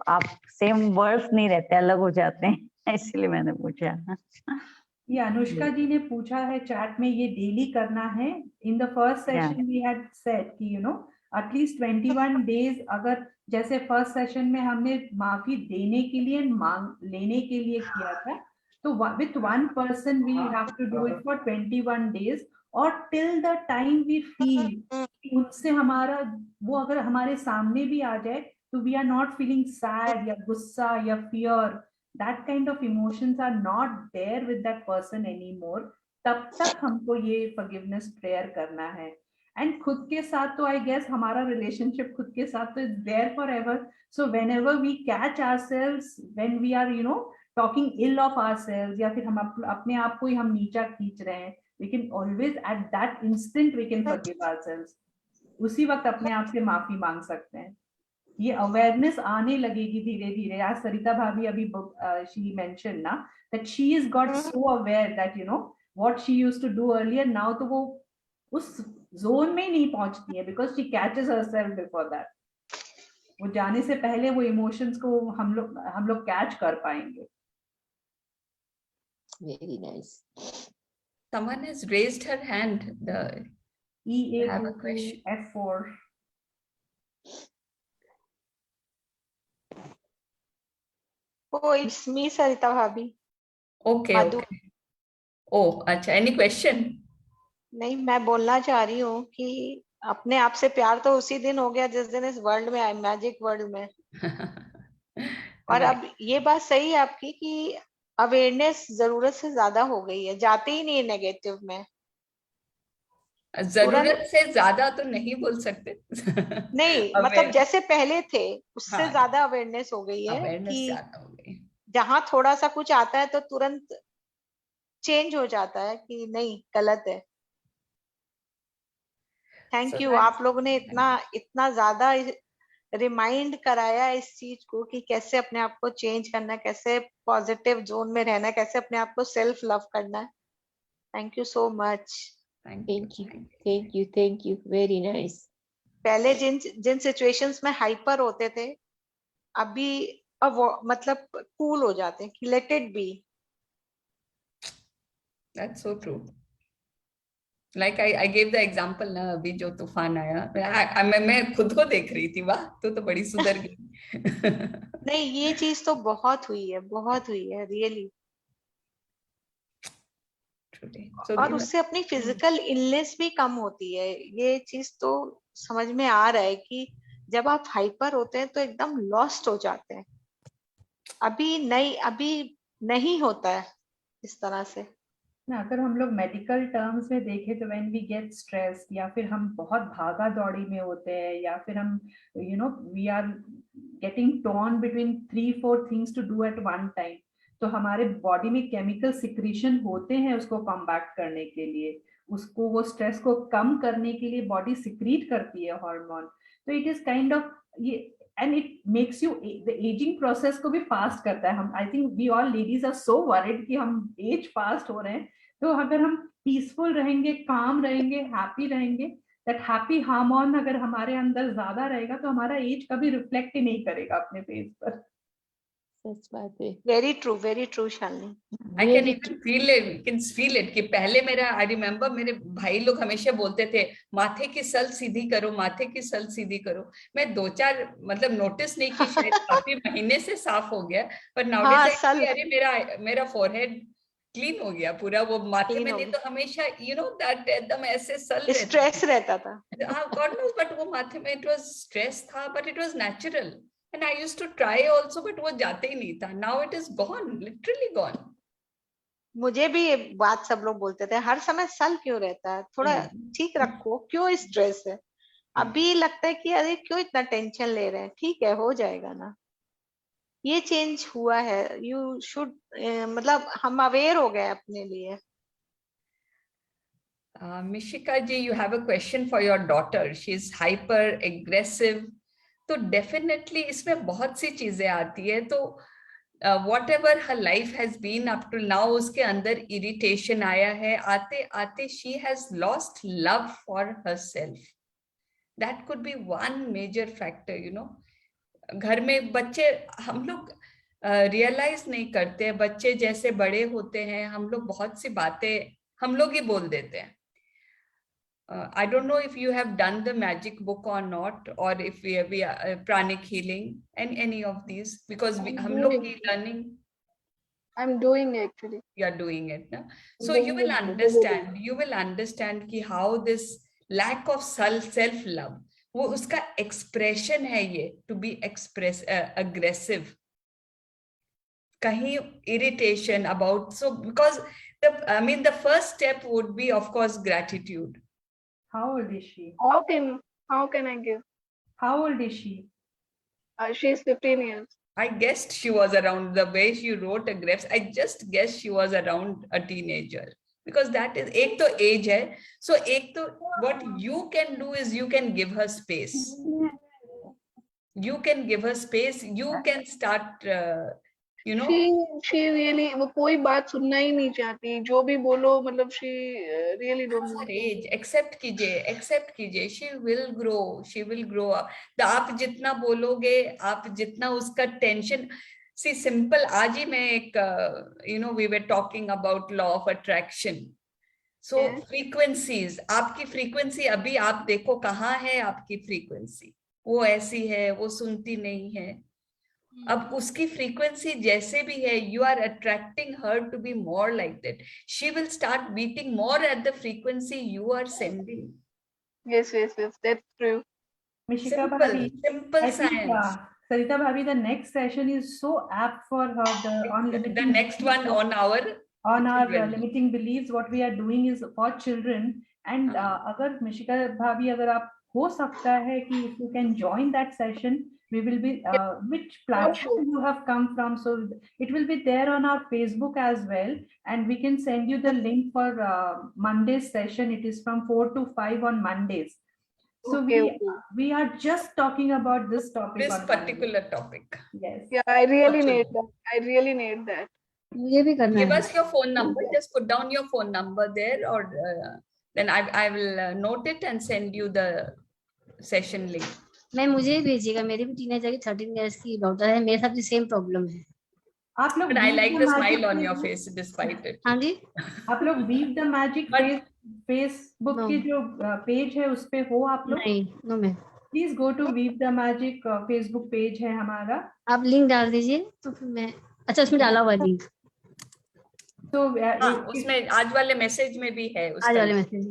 आप सेम वर्ड्स नहीं रहते, अलग हो जाते हैं, इसलिए मैंने पूछा. ये अनुष्का जी ने पूछा है चैट में, ये डेली करना है. In the first session we had said कि एटलीस्ट 21 डेज. अगर जैसे फर्स्ट सेशन में हमने माफी देने के लिए मांग लेने के लिए किया था, तो with one person we have to do it for 21 days और till the time we feel उससे हमारा वो अगर हमारे सामने भी आ जाए तो we are not feeling sad या गुस्सा या fear. That kind of emotions are not there with that person anymore. तब तक हमको ये forgiveness prayer करना है. And खुद के साथ तो I guess हमारा relationship खुद के साथ तो is there forever. So whenever we catch ourselves when we are talking ill of ourselves या फिर हम अपने आप को ही हम नीचा खींच रहे हैं, we can always at that instant we can forgive ourselves. उसी वक्त अपने आप से माफी मांग सकते हैं. ये अवेयरनेस आने लगेगी धीरे धीरे. आज सरिता भाभी अभी she mentioned ना that she has got so aware that what she used to do earlier, now तो वो उस जोन में ही नहीं पहुंचती है because she catches herself before that. वो जाने से पहले वो इमोशंस को हम लोग कैच कर पाएंगे. Very nice. Someone has raised her hand. EA have a question. F4. Oh, it's me, Sarita Bhabi. Okay, Madhu. okay. Oh, अच्छा. Any question? नहीं, मैं बोलना चाह रही हूँ कि अपने आप से प्यार तो उसी दिन हो गया जिस दिन इस वर्ल्ड में आए, मैजिक वर्ल्ड में. और Right. अब ये बात सही है आपकी कि अवेयरनेस जरूरत से ज्यादा हो गई है, जाते ही नहीं है नेगेटिव में। जरूरत से ज्यादा तो नहीं बोल सकते। नहीं मतलब अवेयर, जैसे पहले थे उससे हाँ, ज्यादा अवेयरनेस हो गई है अवेयरनेस कि ज्यादा हो गई। जहां थोड़ा सा कुछ आता है तो तुरंत चेंज हो जाता है कि नहीं गलत है। So थैंक यू, that's, आप लोगों ने इतना इतना ज्यादा रिमाइंड कराया इस चीज को कि कैसे अपने आप को चेंज करना है, कैसे पॉजिटिव जोन में रहना है, कैसे अपने आप को सेल्फ लव करना है। Thank you so much. thank you, Thank you. thank you. Thank you. Thank you. Very nice. पहले जिन जिन सिचुएशंस में हाइपर होते थे, अभी अब मतलब कूल हो जाते हैं कि let it be. That's so true. Like I gave the example ना, अभी जो तूफान आया, मैं खुद को देख रही थी, वाह तो बड़ी सुधर गई। नहीं ये चीज तो बहुत हुई है, बहुत हुई है रियली। Truly. So और उससे अपनी फिजिकल इलनेस भी कम होती है, ये चीज तो समझ में आ रहा है कि जब आप हाइपर होते हैं तो एकदम लॉस्ट हो जाते हैं। अभी नहीं होता है इस तरह से ना, अगर हम लोग मेडिकल टर्म्स में देखें तो व्हेन वी गेट स्ट्रेस, या फिर हम बहुत भागा दौड़ी में होते हैं, या फिर हम we are getting torn between 3-4 things to do at one time, तो हमारे बॉडी में केमिकल सिक्रीशन होते हैं उसको कॉम्बैट करने के लिए, उसको वो स्ट्रेस को कम करने के लिए बॉडी सिक्रीट करती है हार्मोन। तो इट इज काइंड ऑफ ये, and it makes you, the ageing process को भी फास्ट करता है। हम, I think we all ladies are so worried कि हम एज फास्ट हो रहे हैं, तो अगर हम पीसफुल रहेंगे, काम रहेंगे, हैप्पी रहेंगे, दैट हैप्पी हार्मोन अगर हमारे अंदर ज्यादा रहेगा तो हमारा एज कभी रिफ्लेक्ट ही नहीं करेगा अपने फेस पर। सच बात है। Very true Shalini. I can Very even true. feel it कि पहले मेरा, I remember मेरे भाई लोग हमेशा बोलते थे माथे की सल सीधी करो, माथे की सल सीधी करो। मैं 2-4 मतलब नोटिस नहीं की, शायद काफी महीने से साफ हो गया, पर हाँ नाउडेज सल अरे मेरा फोरहेड क्लीन हो गया पूरा, वो माथे क्लीन में हो नहीं गई, तो हमेशा दैट एकदम ऐसे सल रहती स्ट्रेस थी। रहता था। God knows, but वो माथे में it was stress था, but it was natural. And I used to try also, but वो जाते ही नहीं था. Now it is gone, literally gone. मुझे भी ये बात सब लोग बोलते थे, हर समय सल क्यों रहता है, थोड़ा ठीक रखो, क्यों स्ट्रेस है। अभी लगता है कि अरे क्यों इतना टेंशन ले रहे हैं, ठीक है हो जाएगा ना। ये चेंज हुआ है, यू शुड मतलब हम अवेयर हो गए अपने लिए। Mishika ji, you have a question for your daughter. She is hyper aggressive. तो definitely इसमें बहुत सी चीजें आती है। तो whatever her life has been up to now, उसके अंदर irritation आया है, आते आते she has lost love for herself. That could be one major factor. घर में बच्चे, हम लोग रियलाइज नहीं करते, बच्चे जैसे बड़े होते हैं, हम लोग बहुत सी बातें हम लोग ही बोल देते हैं। I don't know if you have done the magic book or not, or if we are pranic healing and any of these, because हम लोग की learning, I'm doing actually. you are doing it na? So you will understand कि how this lack of self love, वो उसका expression है ये, to be aggressive, कहीं irritation about, so because the first step would be of course gratitude. How old is she? How can I give? How old is she? She's 15 years. I guessed she was around, the way she wrote a graphs, I just guessed she was around a teenager, because that is एक तो age है, so एक तो what you can do is you can give her space. You can give her space, you can start She really वो कोई बात सुनना ही नहीं चाहती, जो भी बोलो मतलब she really don't want. age, accept कीजिए, she will grow up. तो आप जितना बोलोगे, आप जितना उसका टेंशन, see simple, आज ही मैं एक we were talking about law of attraction. So frequencies, आपकी frequency अभी आप देखो कहाँ है आपकी frequency, वो ऐसी है, वो सुनती नहीं है। अब उसकी फ्रीक्वेंसी जैसे भी है, you are attracting her to be more like that. She will start beating more at the frequency you are sending. Yes, that's true. Mishika, Simple I think science. Sarita Bhabi, the next session is so apt for her. On The limiting next beliefs. one on our children. Limiting beliefs, what we are doing is for children. And अगर मिशिका भाभी अगर आप हो सकता है कि if you can join that session, we will be which platform you have come from, so it will be there on our Facebook as well, and we can send you the link for Monday's session. It is from 4 to 5 on Mondays. So we are just talking about this topic. This on particular Monday. topic. Yes. Yeah, I really Gotcha. need that. I really need that. मुझे भी करना Give है us your phone number. Just put down your phone number there, or then I will note it and send you the session link. मैं मुझे ही भेजिएगा मेरी भी teenager की 13 इयर्स की डॉटर है मेरे साथ भी सेम प्रॉब्लम है आप लोग But I Weave like the the Magic smile on पे your हैं? face despite it. हाँ जी आप लोग Weave the Magic But- Facebook No. की जो पेज है उस पे हो आप लोग? नहीं नो मैं please go to Weave the Magic Facebook page है हमारा. आप लिंक डाल दीजिए तो फिर मैं अच्छा उसमें डाला हुआ है लिंक तो हाँ, उसमें आज वाले मैसेज में भी है आज वाले message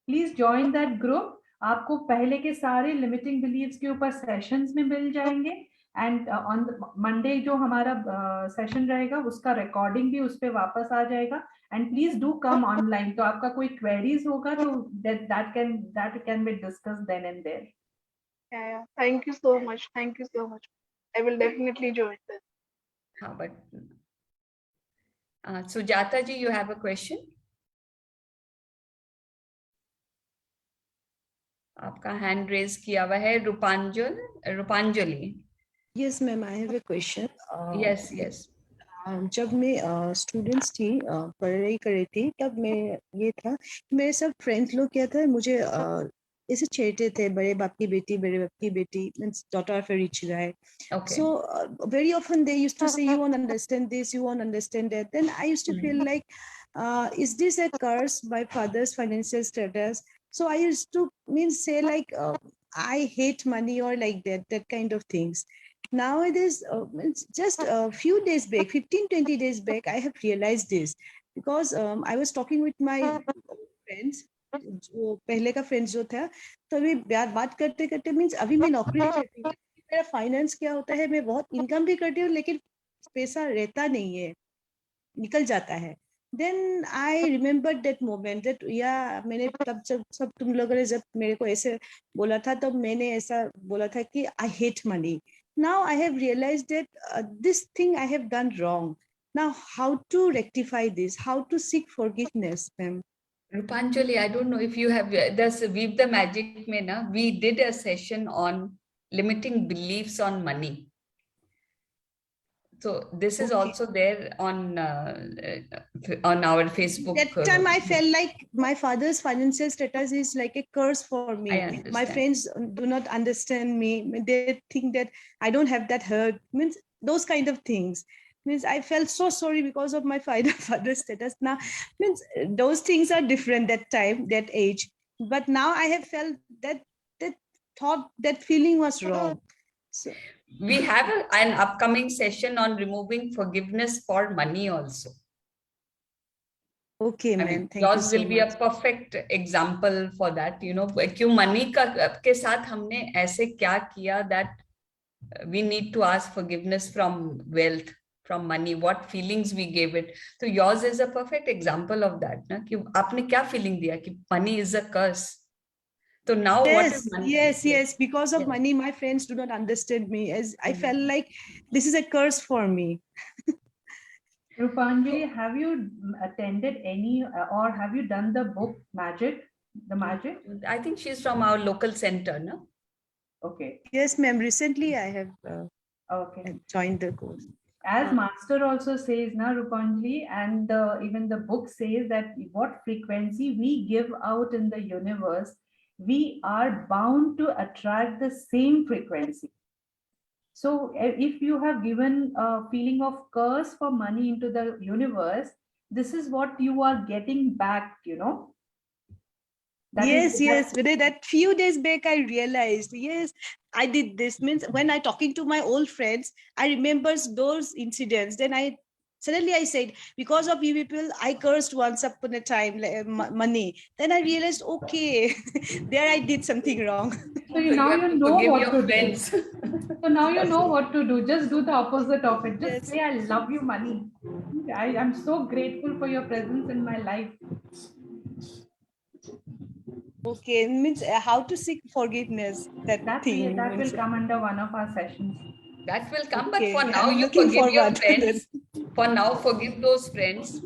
please join that group. आपको पहले के सारे लिमिटिंग बिलीव्स के ऊपर सेशंस में मिल जाएंगे, एंड ऑन मंडे जो हमारा सेशन रहेगा उसका रिकॉर्डिंग भी उस पे वापस आ जाएगा. And please do come online. तो आपका कोई क्वेरीज होगा तो that can be discuss then and there. Yeah. Thank you so much. Thank you so much. I will definitely join this. हाँ, but Sujata ji, you have a question? आपका hand raise किया हुआ है. Rupanjali. Yes, ma'am, I have a question. Yes, yes. जब मैं students थी पढ़ाई कर रही थी तब मैं ये था मेरे सब फ्रेंड्स लोग क्या था मुझे ऐसे छेड़ते थे बड़े बाप की बेटी means daughter of a rich guy. Okay. So very often they used to say you won't understand this, you won't understand that. Then I used to feel like is this a curse by father's financial status? So I used to say like I hate money or like that kind of things. Nowadays, it's just a few days back, 15-20 days back, I have realized this because I was talking with my friends. जो पहले का friends जो था तो अभी बात करते करते मीन्स अभी मैं नौकरी करती हूँ. मेरा फाइनेंस क्या होता है मैं बहुत इनकम भी करती हूँ लेकिन पैसा रहता नहीं है, निकल जाता है. Then I remembered that moment that मैंने तब जब सब तुम लोगों ने जब मेरे को ऐसे बोला था तब मैंने ऐसा बोला था कि I hate money. Now I have realized that this thing I have done wrong. Now how to rectify this? How to seek forgiveness, ma'am? Rupanjali, I don't know if you have this Weave the Magic में ना, we did a session on limiting beliefs on money. So this is also there on our Facebook. That time I felt like my father's financial status is like a curse for me. I understand. My friends do not understand me. They think that I don't have that hurt. Means those kind of things. Means I felt so sorry because of my father's status. Now means those things are different that time, that age. But now I have felt that thought, that feeling was wrong. So we have an upcoming session on removing forgiveness for money also. Okay, ma'am. Thank you Yours so will be much. a perfect example for that. You know, क्यों money के साथ हमने ऐसे क्या किया that we need to ask forgiveness from wealth, from money, what feelings we gave it. So yours is a perfect example of that. ना कि आपने क्या feeling दिया कि money is a curse. So now yes, what is money? Yes. Because of money, my friends do not understand me. As I felt like this is a curse for me. Rupanjali, have you attended any or have you done the book Magic? The Magic? I think she's from our local center, no? Okay. Yes, ma'am. Recently, I have okay. joined the course. As Master also says, na Rupanjali, and even the book says that what frequency we give out in the universe, we are bound to attract the same frequency. So if you have given a feeling of curse for money into the universe, this is what you are getting back, you know. Yes. That few days back, I realized, yes, I did this. Means when I talking to my old friends, I remember those incidents. Then I Suddenly I said, because of you people, I cursed once upon a time money. Then I realized, okay, there I did something wrong. So So you now have you to know forgive what your to do. friends. So now you know what to do. Just do the opposite of it. Just Yes. say, I love you, money. I am so grateful for your presence in my life. Okay, means how to seek forgiveness. That thing That will means. come under one of our sessions. That will come, but for Okay, now, I'm you looking forgive your forward. friends. For now, forgive those friends.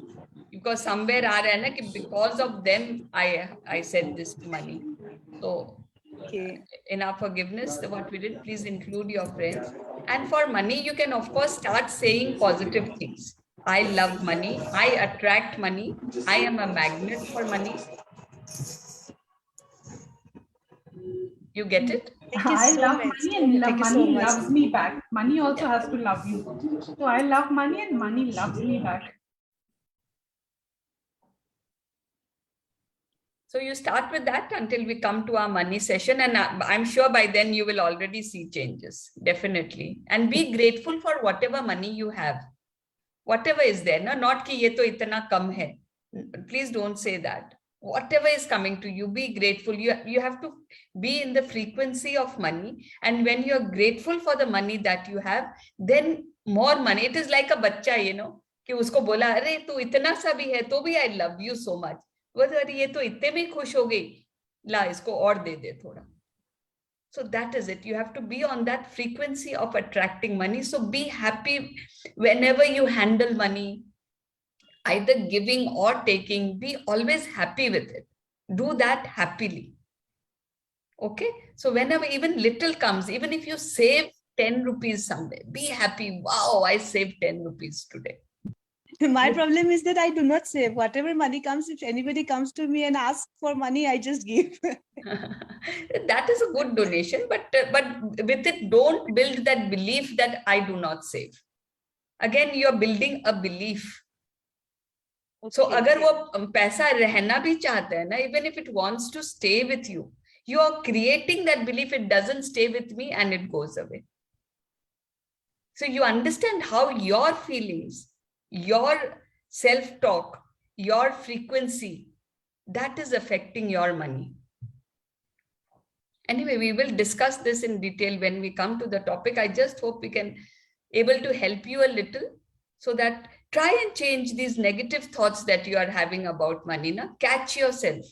Because somewhere are hai na ki because of them, I said this to money. So Okay. in our forgiveness, what we did, please include your friends. And for money, you can of course start saying positive things. I love money. I attract money. I am a magnet for money. You get it? Thank you I so love much. money and Thank you so money much. loves me back. Money also has to love you. So I love money and money loves me back. So you start with that until we come to our money session. And I'm sure by then you will already see changes, definitely. And be grateful for whatever money you have. Whatever is there, no? Not ki ye to itna kam hai. Please don't say that. Whatever is coming to you, be grateful. You have to be in the frequency of money. And when you're grateful for the money that you have, then more money. It is like a bachcha, you know, कि उसको बोला अरे तू इतना सा भी है तो भी I love you so much. वो तो अरे ये तो इतने में खुश हो गई, ला इसको और दे दे थोड़ा. So that is it. You have to be on that frequency of attracting money. So be happy whenever you handle money, either giving or taking. Be always happy with it. Do that happily. Okay. So whenever even little comes, even if you save 10 rupees someday, be happy. Wow, I saved 10 rupees today. My problem is that I do not save. Whatever money comes, if anybody comes to me and asks for money, I just give. That is a good donation, but with it, don't build that belief that I do not save. Again, you're building a belief. So अगर वो पैसा रहना भी चाहता है ना, even if it wants to stay with you, you are creating that belief. It doesn't stay with me and it goes away. So you understand how your feelings, your self-talk, your frequency, that is affecting your money. Anyway, we will discuss this in detail when we come to the topic. I just hope we can able to help you a little so that try and change these negative thoughts that you are having about money. Na? Catch yourself,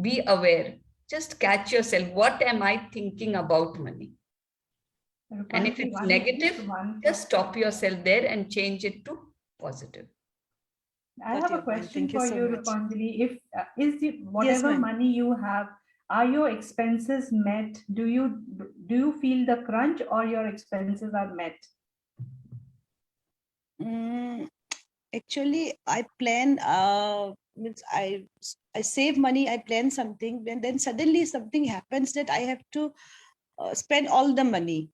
be aware, just catch yourself. What am I thinking about money? And if it's negative, just stop yourself there and change it to positive. I have a question for you, Rupanjali. If whatever Yes, money you have, are your expenses met? Do you feel the crunch or your expenses are met? Actually, I plan. Means I save money. I plan something, and then suddenly something happens that I have to spend all the money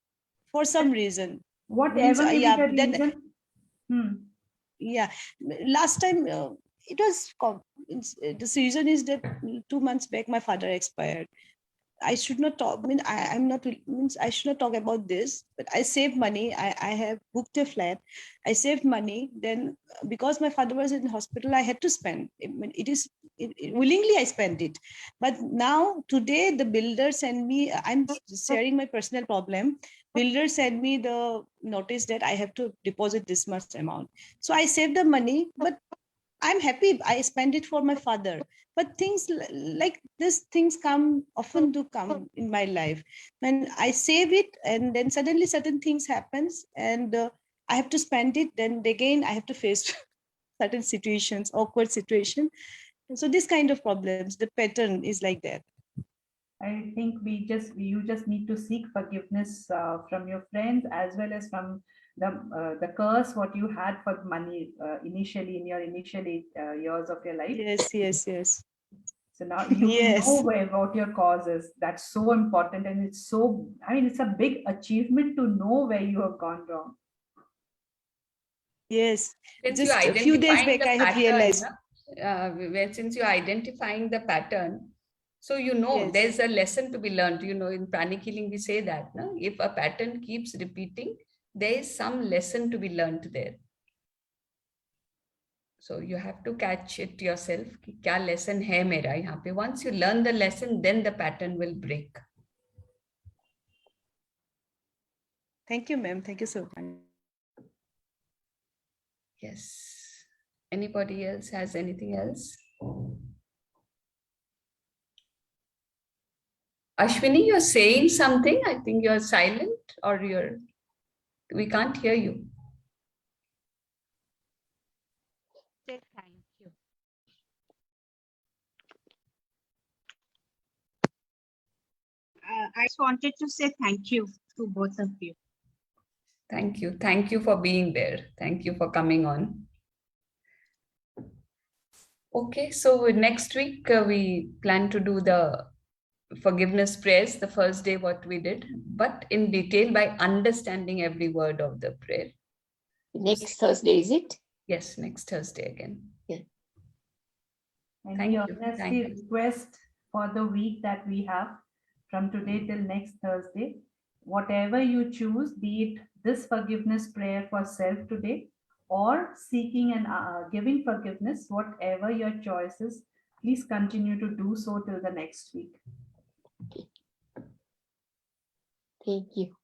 for some reason. Whatever may be the reason. Yeah, last time it was the reason is that 2 months back my father expired. I should not talk. I'm not. Means I should not talk about this. But I saved money. I have booked a flat. I saved money. Then because my father was in hospital, I had to spend. Willingly I spent it. But now today the builder sent me. I'm sharing my personal problem. Builder sent me the notice that I have to deposit this much amount. So I saved the money, but I'm happy. I spend it for my father. But things like this, things often do come in my life. When I save it, and then suddenly certain things happens, and I have to spend it. Then again, I have to face certain situations, awkward situation. So this kind of problems, the pattern is like that. I think you just need to seek forgiveness from your friends as well as from the curse what you had for money initially in your initial years of your life. Yes. So now you know what your cause is. That's so important, and it's it's a big achievement to know where you have gone wrong. Yes, Since just a few days back I have realized. Since you're identifying the pattern, so there's a lesson to be learned. In pranic healing we say that if a pattern keeps repeating, there is some lesson to be learned there. So you have to catch it yourself. कि क्या lesson है मेरा यहाँ पे. Once you learn the lesson, then the pattern will break. Thank you, ma'am. Thank you so much. Yes. Anybody else has anything else? Ashwini, you're saying something. I think you're silent or we can't hear you. Say thank you. I just wanted to say thank you to both of you. Thank you. Thank you for being there. Thank you for coming on. Okay, so next week we plan to do the forgiveness prayers, the first day what we did, but in detail by understanding every word of the prayer. Next Thursday, is it? Yes, next Thursday again. And Thank we you. honestly Thank you. request for the week that we have from today till next Thursday, whatever you choose, be it this forgiveness prayer for self today or seeking and giving forgiveness, whatever your choices, please continue to do so till the next week. Thank you.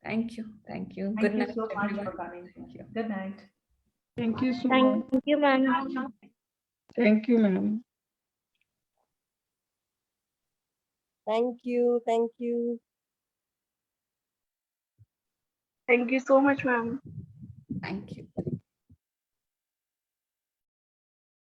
Thank you. Thank you. Thank Good you night, so much everyone. for coming. Thank you. Good night. Thank you so much. Thank you, ma'am. Thank you, ma'am. Thank you. Thank you. Thank you so much, ma'am. Thank you.